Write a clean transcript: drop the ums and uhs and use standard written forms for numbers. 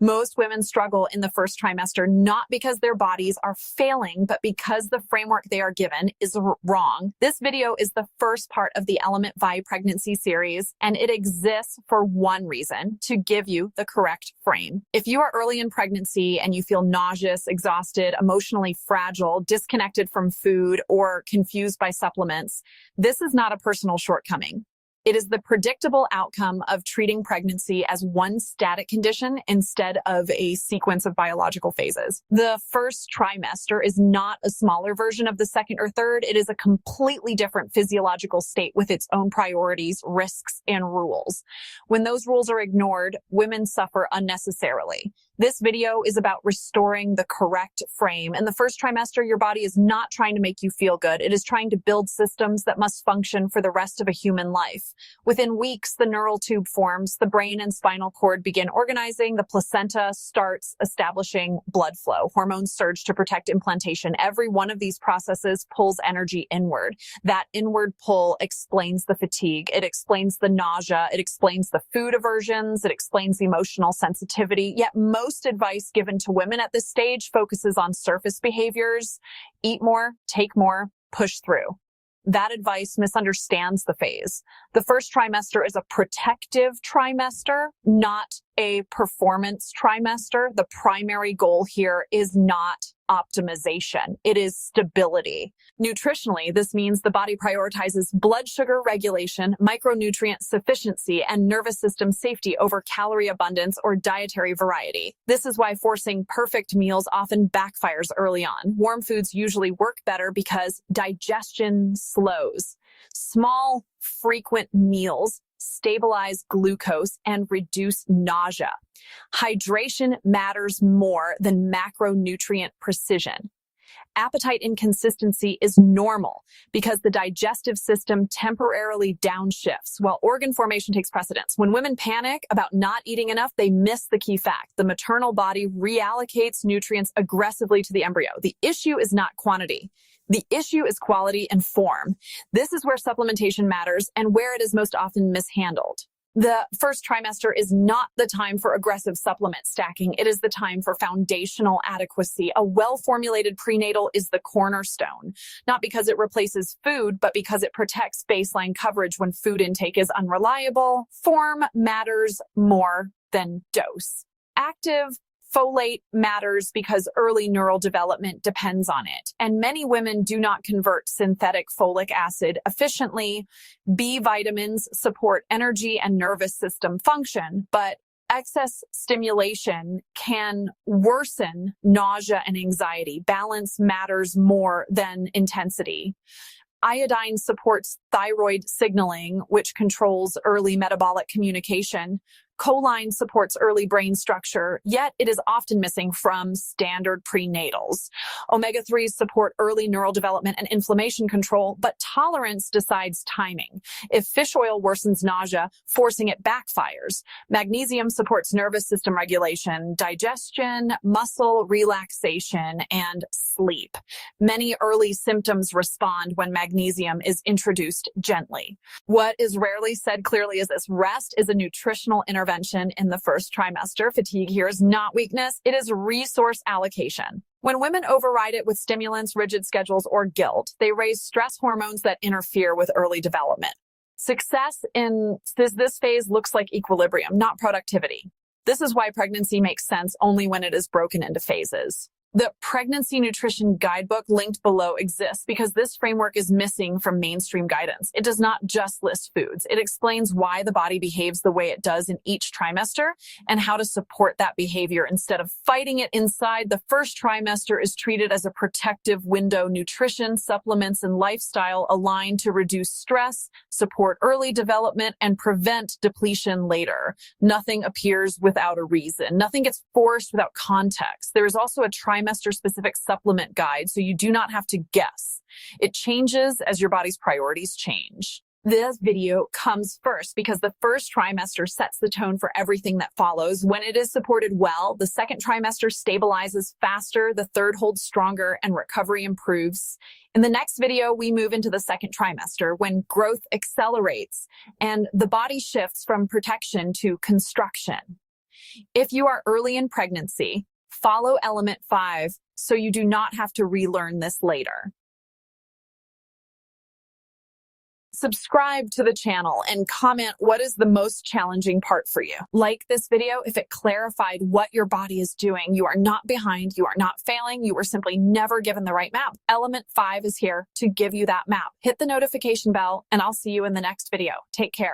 Most women struggle in the first trimester, not because their bodies are failing, but because the framework they are given is wrong. This video is the first part of the Element Vi pregnancy series, and it exists for one reason: to give you the correct frame. If you are early in pregnancy and you feel nauseous, exhausted, emotionally fragile, disconnected from food, or confused by supplements, this is not a personal shortcoming. It is the predictable outcome of treating pregnancy as one static condition instead of a sequence of biological phases. The first trimester is not a smaller version of the second or third. It is a completely different physiological state with its own priorities, risks, and rules. When those rules are ignored, women suffer unnecessarily. This video is about restoring the correct frame. In the first trimester, your body is not trying to make you feel good. It is trying to build systems that must function for the rest of a human life. Within weeks, the neural tube forms, the brain and spinal cord begin organizing, the placenta starts establishing blood flow, hormones surge to protect implantation. Every one of these processes pulls energy inward. That inward pull explains the fatigue. It explains the nausea. It explains the food aversions. It explains the emotional sensitivity. Yet most advice given to women at this stage focuses on surface behaviors: eat more, take more, push through. That advice misunderstands the phase. The first trimester is a protective trimester, not a performance trimester. The primary goal here is not optimization. It is stability. Nutritionally, this means the body prioritizes blood sugar regulation, micronutrient sufficiency, and nervous system safety over calorie abundance or dietary variety. This is why forcing perfect meals often backfires early on. Warm foods usually work better because digestion slows. Small, frequent meals stabilize glucose and reduce nausea. Hydration matters more than macronutrient precision. Appetite inconsistency is normal because the digestive system temporarily downshifts while organ formation takes precedence. When women panic about not eating enough, they miss the key fact. The maternal body reallocates nutrients aggressively to the embryo. The issue is not quantity. The issue is quality and form. This is where supplementation matters and where it is most often mishandled. The first trimester is not the time for aggressive supplement stacking. It is the time for foundational adequacy. A well-formulated prenatal is the cornerstone, not because it replaces food, but because it protects baseline coverage when food intake is unreliable. Form matters more than dose. Active folate matters because early neural development depends on it, and many women do not convert synthetic folic acid efficiently. B vitamins support energy and nervous system function, but excess stimulation can worsen nausea and anxiety. Balance matters more than intensity. Iodine supports thyroid signaling, which controls early metabolic communication. Choline supports early brain structure, yet it is often missing from standard prenatals. Omega-3s support early neural development and inflammation control, but tolerance decides timing. If fish oil worsens nausea, forcing it backfires. Magnesium supports nervous system regulation, digestion, muscle relaxation, and sleep. Many early symptoms respond when magnesium is introduced gently. What is rarely said clearly is this: rest is a nutritional intervention in the first trimester. Fatigue here is not weakness, it is resource allocation. When women override it with stimulants, rigid schedules, or guilt, they raise stress hormones that interfere with early development. Success in this phase looks like equilibrium, not productivity. This is why pregnancy makes sense only when it is broken into phases. The Pregnancy Nutrition Guidebook linked below exists because this framework is missing from mainstream guidance. It does not just list foods. It explains why the body behaves the way it does in each trimester and how to support that behavior instead of fighting it inside. The first trimester is treated as a protective window. Nutrition, supplements, and lifestyle align to reduce stress, support early development, and prevent depletion later. Nothing appears without a reason. Nothing gets forced without context. There is also a trimester-specific supplement guide, so you do not have to guess. It changes as your body's priorities change. This video comes first because the first trimester sets the tone for everything that follows. When it is supported well, the second trimester stabilizes faster, the third holds stronger, and recovery improves. In the next video, we move into the second trimester when growth accelerates and the body shifts from protection to construction. If you are early in pregnancy, follow element 5 so you do not have to relearn this later. Subscribe to the channel and comment what is the most challenging part for you. Like this video if it clarified what your body is doing. You are not behind, you are not failing, you were simply never given the right map. Element 5 is here to give you that map. Hit the notification bell and I'll see you in the next video. Take care.